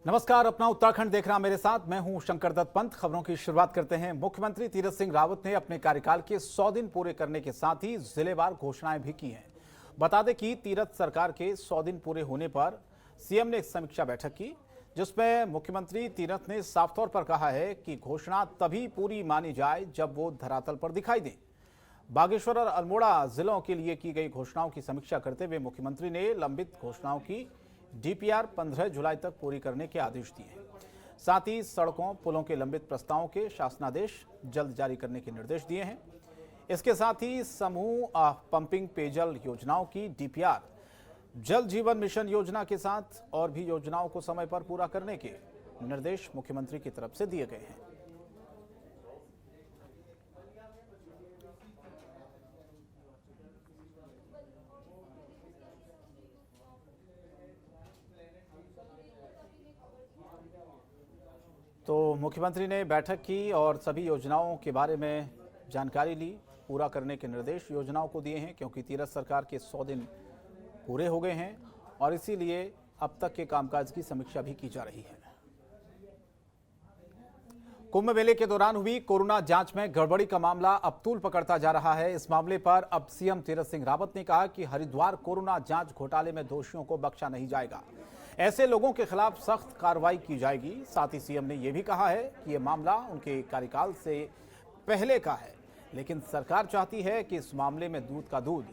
नमस्कार, अपना उत्तराखंड देख रहा मेरे साथ मैं हूं शंकर दत्त पंत। खबरों की शुरुआत करते हैं। मुख्यमंत्री तीरथ सिंह रावत ने अपने कार्यकाल के 100 दिन पूरे करने के साथ ही जिलेवार घोषणाएं भी की हैं। बता दें कि तीरथ सरकार के 100 दिन पूरे होने पर सीएम ने एक समीक्षा बैठक की, जिसमें मुख्यमंत्री तीरथ ने साफ तौर पर कहा है कि घोषणा तभी पूरी मानी जाए जब वो धरातल पर दिखाई दें। बागेश्वर और अल्मोड़ा जिलों के लिए की गई घोषणाओं की समीक्षा करते हुए मुख्यमंत्री ने लंबित घोषणाओं की डीपीआर 15 जुलाई तक पूरी करने के आदेश दिए हैं। साथ ही सड़कों पुलों के लंबित प्रस्तावों के शासनादेश जल्द जारी करने के निर्देश दिए हैं। इसके साथ ही समूह पंपिंग पेयजल योजनाओं की डीपीआर, जल जीवन मिशन योजना के साथ और भी योजनाओं को समय पर पूरा करने के निर्देश मुख्यमंत्री की तरफ से दिए गए हैं। तो मुख्यमंत्री ने बैठक की और सभी योजनाओं के बारे में जानकारी ली, पूरा करने के निर्देश योजनाओं को दिए हैं, क्योंकि तीरथ सरकार के 100 दिन पूरे हो गए हैं और इसीलिए अब तक के कामकाज की समीक्षा भी की जा रही है। कुंभ मेले के दौरान हुई कोरोना जांच में गड़बड़ी का मामला अब तूल पकड़ता जा रहा है। इस मामले पर अब सीएम तीरथ सिंह रावत ने कहा कि हरिद्वार कोरोना जांच घोटाले में दोषियों को बख्शा नहीं जाएगा। ऐसे लोगों के खिलाफ सख्त कार्रवाई की जाएगी। साथ ही सीएम ने यह भी कहा है कि यह मामला उनके कार्यकाल से पहले का है, लेकिन सरकार चाहती है कि इस मामले में दूध का दूध,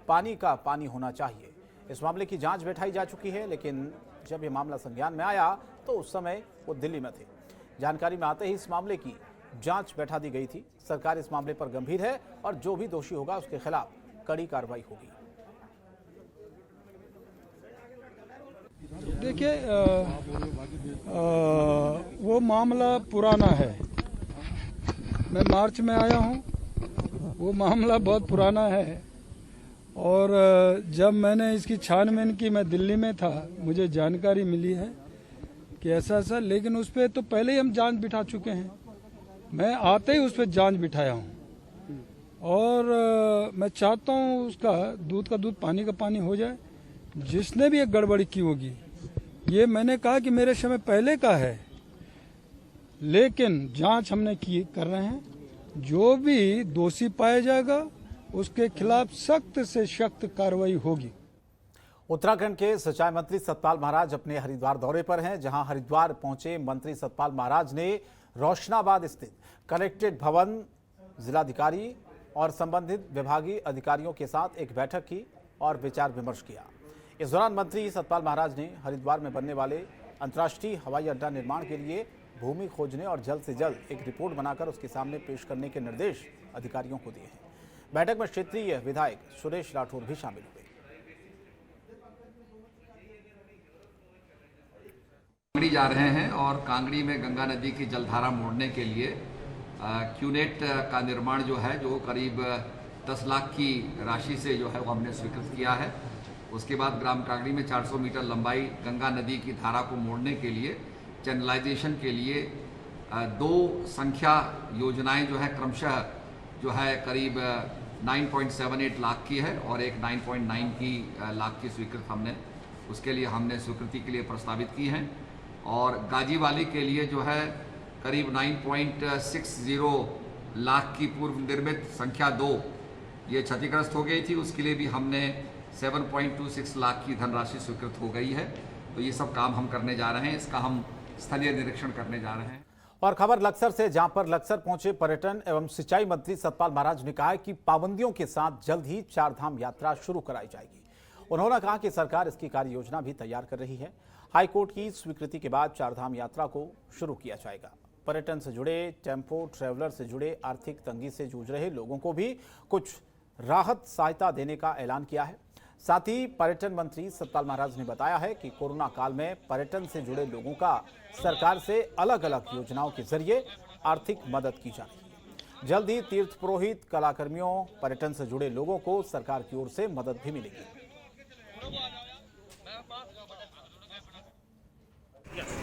पानी का पानी होना चाहिए। इस मामले की जांच बैठाई जा चुकी है, लेकिन जब यह मामला संज्ञान में आया तो उस समय वो दिल्ली में थे। जानकारी में आते ही इस मामले की जांच बैठा दी गई थी। सरकार इस मामले पर गंभीर है और जो भी दोषी होगा उसके खिलाफ कड़ी कार्रवाई होगी। देखिए, वो मामला पुराना है। मैं मार्च में आया हूँ, वो मामला बहुत पुराना है। और जब मैंने इसकी छानबीन की, मैं दिल्ली में था, मुझे जानकारी मिली है कि ऐसा ऐसा, लेकिन उस पर तो पहले ही हम जांच बिठा चुके हैं। मैं आते ही उस पर जांच बिठाया हूँ और मैं चाहता हूँ उसका दूध का दूध, पानी का पानी हो जाए। जिसने भी एक गड़बड़ी की होगी, ये मैंने कहा कि मेरे समय पहले का है, लेकिन जांच हमने की कर रहे हैं। जो भी दोषी पाया जाएगा उसके खिलाफ सख्त से सख्त कार्रवाई होगी। उत्तराखंड के सिंचाई मंत्री सतपाल महाराज अपने हरिद्वार दौरे पर हैं, जहां हरिद्वार पहुंचे मंत्री सतपाल महाराज ने रोशनाबाद स्थित कलेक्ट्रेट भवन, जिलाधिकारी और संबंधित विभागीय अधिकारियों के साथ एक बैठक की और विचार विमर्श किया। इस दौरान मंत्री सतपाल महाराज ने हरिद्वार में बनने वाले अंतर्राष्ट्रीय हवाई अड्डा निर्माण के लिए भूमि खोजने और जल्द से जल्द एक रिपोर्ट बनाकर उसके सामने पेश करने के निर्देश अधिकारियों को दिए हैं। बैठक में क्षेत्रीय विधायक सुरेश राठौर भी शामिल हुए। कांगड़ी जा रहे हैं और कांगड़ी में गंगा नदी की जलधारा मोड़ने के लिए क्यूनेट का निर्माण जो है, जो करीब 10 लाख की राशि से जो है वो हमने स्वीकृत किया है। उसके बाद ग्राम कांगड़ी में 400 मीटर लंबाई गंगा नदी की धारा को मोड़ने के लिए, चैनलाइजेशन के लिए 2 संख्या योजनाएं जो है क्रमशः जो है करीब 9.78 लाख की है और एक 9.9 की लाख की स्वीकृत हमने उसके लिए हमने स्वीकृति के लिए प्रस्तावित की हैं। और गाजीवाली के लिए जो है करीब 9.60 लाख की पूर्व निर्मित संख्या 2 ये क्षतिग्रस्त हो गई थी, उसके लिए भी हमने 7.26 लाख की धनराशि स्वीकृत हो गई है। तो ये सब काम हम करने जा रहे हैं, इसका हम स्थलीय निरीक्षण करने जा रहे हैं। और खबर लक्सर से, जहां पर लक्सर पहुंचे पर्यटन एवं सिंचाई मंत्री सतपाल महाराज ने कहा कि पाबंदियों के साथ जल्द ही 4 धाम यात्रा शुरू कराई जाएगी। उन्होंने कहा कि सरकार इसकी कार्य योजना भी तैयार कर रही है। हाईकोर्ट की स्वीकृति के बाद 4 धाम यात्रा को शुरू किया जाएगा। पर्यटन से जुड़े, टेम्पो ट्रैवलर से जुड़े, आर्थिक तंगी से जूझ रहे लोगों को भी कुछ राहत सहायता देने का ऐलान किया है। साथ ही पर्यटन मंत्री सतपाल महाराज ने बताया है कि कोरोना काल में पर्यटन से जुड़े लोगों का सरकार से अलग अलग योजनाओं के जरिए आर्थिक मदद की जा रही है। जल्द ही तीर्थ पुरोहित, कलाकर्मियों, पर्यटन से जुड़े लोगों को सरकार की ओर से मदद भी मिलेगी।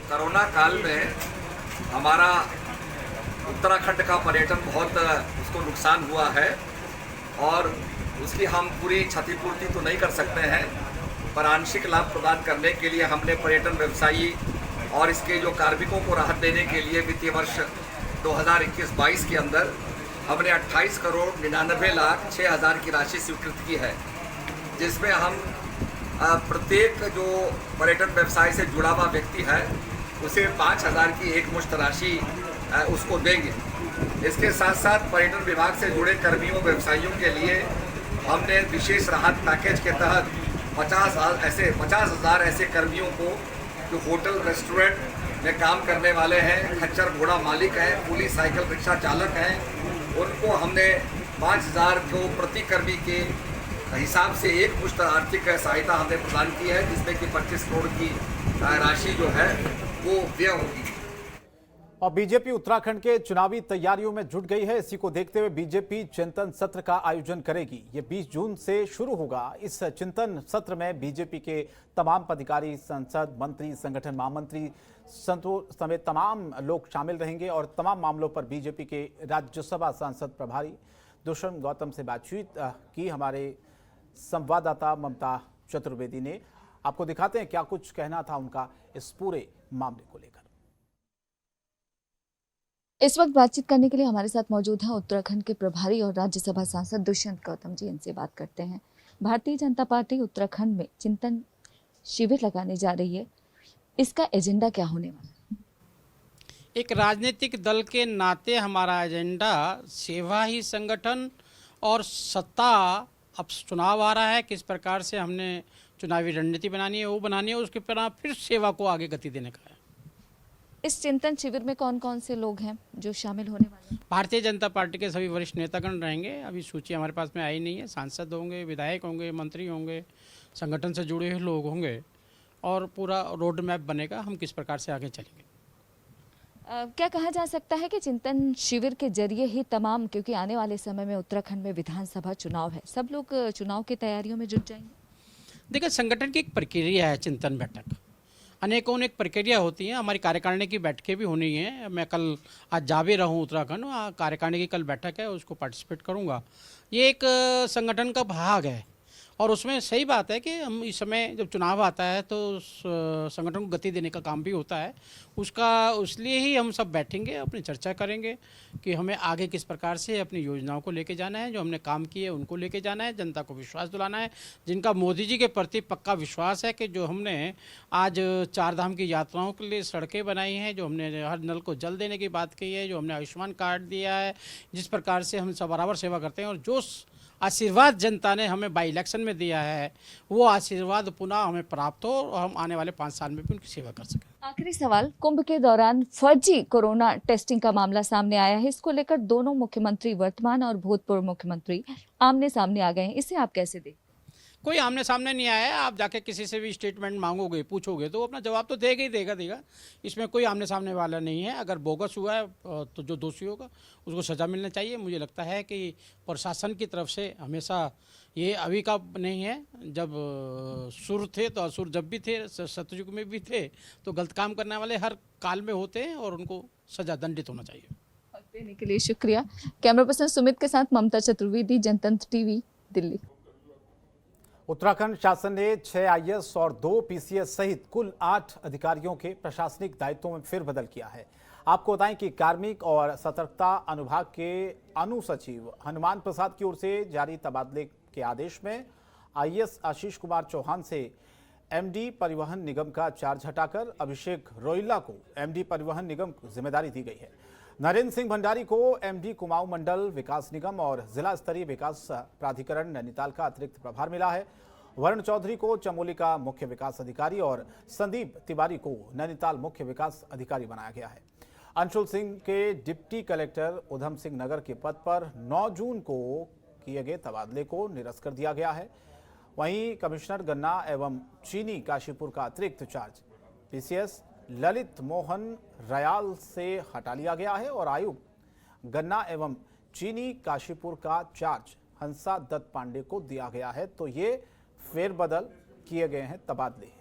कोरोना काल में हमारा उत्तराखंड का पर्यटन बहुत उसको नुकसान हुआ है और उसकी हम पूरी क्षतिपूर्ति तो नहीं कर सकते हैं, पर आंशिक लाभ प्रदान करने के लिए हमने पर्यटन व्यवसायी और इसके जो कार्मिकों को राहत देने के लिए वित्तीय वर्ष 2021-22 के अंदर हमने 28,99,06,000 की राशि स्वीकृत की है, जिसमें हम प्रत्येक जो पर्यटन व्यवसाय से जुड़ा हुआ व्यक्ति है उसे 5,000 की एक मुश्त राशि उसको देंगे। इसके साथ साथ पर्यटन विभाग से जुड़े कर्मियों व्यवसायियों के लिए हमने विशेष राहत पैकेज के तहत 50,000 ऐसे कर्मियों को जो होटल रेस्टोरेंट में काम करने वाले हैं, खच्चर घोड़ा मालिक हैं, पुलिस साइकिल रिक्शा चालक हैं, उनको हमने 5,000 को प्रति कर्मी के हिसाब से एक मुश्त आर्थिक सहायता हमने प्रदान की है, जिसमें कि 25 करोड़ की राशि जो है वो व्यय होगी। और बीजेपी उत्तराखंड के चुनावी तैयारियों में जुट गई है। इसी को देखते हुए बीजेपी चिंतन सत्र का आयोजन करेगी। ये 20 जून से शुरू होगा। इस चिंतन सत्र में बीजेपी के तमाम पदाधिकारी, सांसद, मंत्री, संगठन महामंत्री समेत तमाम लोग शामिल रहेंगे और तमाम मामलों पर बीजेपी के राज्यसभा सांसद प्रभारी दुष्यंत गौतम से बातचीत की हमारे संवाददाता ममता चतुर्वेदी ने। आपको दिखाते हैं क्या कुछ कहना था उनका इस पूरे मामले को लेकर। इस वक्त बातचीत करने के लिए हमारे साथ मौजूद हैं उत्तराखंड के प्रभारी और राज्यसभा सांसद दुष्यंत गौतम जी। इनसे बात करते हैं। भारतीय जनता पार्टी उत्तराखंड में चिंतन शिविर लगाने जा रही है, इसका एजेंडा क्या होने वाला है? एक राजनीतिक दल के नाते हमारा एजेंडा सेवा ही संगठन और सत्ता, अब चुनाव आ रहा है, किस प्रकार से हमने चुनावी रणनीति बनानी है वो बनानी है, उसके पर फिर सेवा को आगे गति देने का है। इस चिंतन शिविर में कौन कौन से लोग हैं जो शामिल होने वाले हैं? भारतीय जनता पार्टी के सभी वरिष्ठ नेतागण रहेंगे। अभी सूची हमारे पास में आई नहीं है। सांसद होंगे, विधायक होंगे, मंत्री होंगे, संगठन से जुड़े हुए लोग होंगे और पूरा रोड मैप बनेगा हम किस प्रकार से आगे चलेंगे। क्या कहा जा सकता है कि चिंतन शिविर के जरिए ही तमाम, क्योंकि आने वाले समय में उत्तराखंड में विधानसभा चुनाव है, सब लोग चुनाव की तैयारियों में जुट जाएंगे? देखिए, संगठन की एक प्रक्रिया है चिंतन बैठक, अनेकों एक प्रक्रिया होती है। हमारी कार्यकारिणी की बैठकें भी होनी है। मैं कल आज जा भी रहूँ उत्तराखंड, कार्यकारिणी की कल बैठक है, उसको पार्टिसिपेट करूँगा। ये एक संगठन का भाग है और उसमें सही बात है कि हम इस समय जब चुनाव आता है तो संगठन को गति देने का काम भी होता है। इसलिए ही हम सब बैठेंगे, अपनी चर्चा करेंगे कि हमें आगे किस प्रकार से अपनी योजनाओं को लेके जाना है, जो हमने काम किए उनको लेके जाना है, जनता को विश्वास दिलाना है, जिनका मोदी जी के प्रति पक्का विश्वास है कि जो हमने आज 4 धाम की यात्राओं के लिए सड़कें बनाई हैं, जो हमने हर नल को जल देने की बात की है, जो हमने आयुष्मान कार्ड दिया है, जिस प्रकार से हम सब बराबर सेवा करते हैं और जो आशीर्वाद जनता ने हमें बाई इलेक्शन में दिया है, वो आशीर्वाद पुनः हमें प्राप्त हो और हम आने वाले 5 साल में भी उनकी सेवा कर सकें। आखिरी सवाल, कुंभ के दौरान फर्जी कोरोना टेस्टिंग का मामला सामने आया है। इसको लेकर दोनों मुख्यमंत्री, वर्तमान और भूतपूर्व मुख्यमंत्री, आमने सामने आ गए हैं। इसे आप कैसे देखते? कोई आमने सामने नहीं आया है। आप जाके किसी से भी स्टेटमेंट मांगोगे, पूछोगे तो वो अपना जवाब तो देगा ही देगा। इसमें कोई आमने सामने वाला नहीं है। अगर बोगस हुआ है तो जो दोषी होगा उसको सज़ा मिलना चाहिए। मुझे लगता है कि प्रशासन की तरफ से हमेशा, ये अभी का नहीं है, जब सुर थे तो असुर जब भी थे, सतयुग में भी थे, तो गलत काम करने वाले हर काल में होते हैं और उनको सजा दंडित होना चाहिए। देने के लिए शुक्रिया। कैमरा पर्सन सुमित के साथ ममता चतुर्वेदी, जनतंत्र टीवी, दिल्ली। उत्तराखंड शासन ने 6 आईएएस और 2 पीसीएस सहित कुल 8 अधिकारियों के प्रशासनिक दायित्वों में फेरबदल किया है। आपको बताएं कि कार्मिक और सतर्कता अनुभाग के अनुसचिव हनुमान प्रसाद की ओर से जारी तबादले के आदेश में आईएएस आशीष कुमार चौहान से एमडी परिवहन निगम का चार्ज हटाकर अभिषेक रोहिल्ला को एमडी परिवहन निगम की जिम्मेदारी दी गई है। नरेंद्र सिंह भंडारी को एमडी कुमाऊं मंडल विकास निगम और जिला स्तरीय विकास प्राधिकरण नैनीताल का अतिरिक्त प्रभार मिला है। वरुण चौधरी को चमोली का मुख्य विकास अधिकारी और संदीप तिवारी को नैनीताल मुख्य विकास अधिकारी बनाया गया है। अंशुल सिंह के डिप्टी कलेक्टर उधम सिंह नगर के पद पर 9 जून को किए गए तबादले को निरस्त कर दिया गया है। वहीं कमिश्नर गन्ना एवं चीनी काशीपुर का अतिरिक्त charge PCS Lalit Mohan royal से हटा लिया गया है और आयुक्त गन्ना एवं चीनी काशीपुर का चार्ज हंसा दत्त पांडे को दिया गया है। तो ये फेरबदल किए गए हैं, तबादले।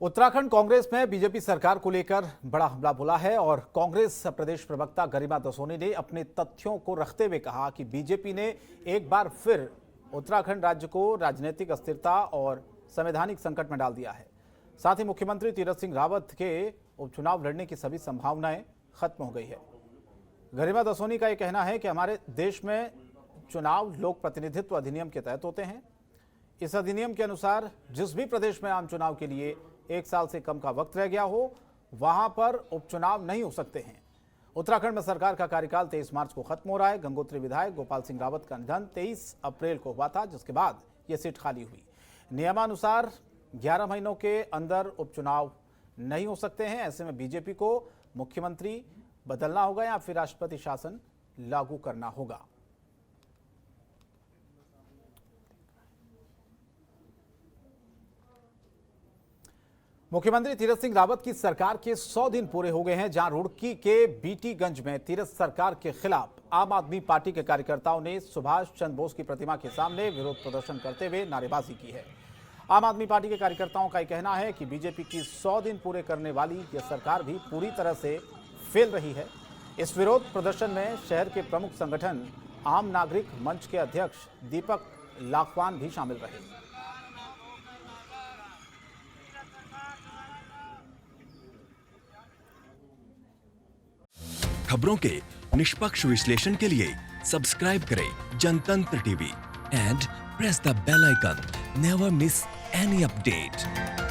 उत्तराखंड कांग्रेस में बीजेपी सरकार को लेकर बड़ा हमला बोला है और कांग्रेस प्रदेश प्रवक्ता गरिमा दसोनी ने अपने तथ्यों को रखते हुए कहा कि बीजेपी ने एक बार फिर उत्तराखंड राज्य को राजनीतिक अस्थिरता और संवैधानिक संकट में डाल दिया है। साथ ही मुख्यमंत्री तीरथ सिंह रावत के उपचुनाव लड़ने की सभी संभावनाएं खत्म हो गई है। गरिमा दसोनी का यह कहना है कि हमारे देश में चुनाव लोक प्रतिनिधित्व अधिनियम के तहत होते हैं। इस अधिनियम के अनुसार जिस भी प्रदेश में आम चुनाव के लिए 1 साल से कम का वक्त रह गया हो वहां पर उपचुनाव नहीं हो सकते हैं। उत्तराखंड में सरकार का कार्यकाल 23 मार्च को खत्म हो रहा है। गंगोत्री विधायक गोपाल सिंह रावत का निधन 23 अप्रैल को हुआ था, जिसके बाद यह सीट खाली हुई। नियमानुसार 11 महीनों के अंदर उपचुनाव नहीं हो सकते हैं। ऐसे में बीजेपी को मुख्यमंत्री बदलना होगा या फिर राष्ट्रपति शासन लागू करना होगा। मुख्यमंत्री तीरथ सिंह रावत की सरकार के 100 दिन पूरे हो गए हैं, जहां रुड़की के बीटीगंज में तीरथ सरकार के खिलाफ आम आदमी पार्टी के कार्यकर्ताओं ने सुभाष चंद्र बोस की प्रतिमा के सामने विरोध प्रदर्शन करते हुए नारेबाजी की है। आम आदमी पार्टी के कार्यकर्ताओं का कहना है कि बीजेपी की 100 दिन पूरे करने वाली यह सरकार भी पूरी तरह से फेल रही है। इस विरोध प्रदर्शन में शहर के प्रमुख संगठन आम नागरिक मंच के अध्यक्ष दीपक लाखवान भी शामिल रहे। खबरों के निष्पक्ष विश्लेषण के लिए सब्सक्राइब करें Jantantra TV and press the bell icon. Never miss any update.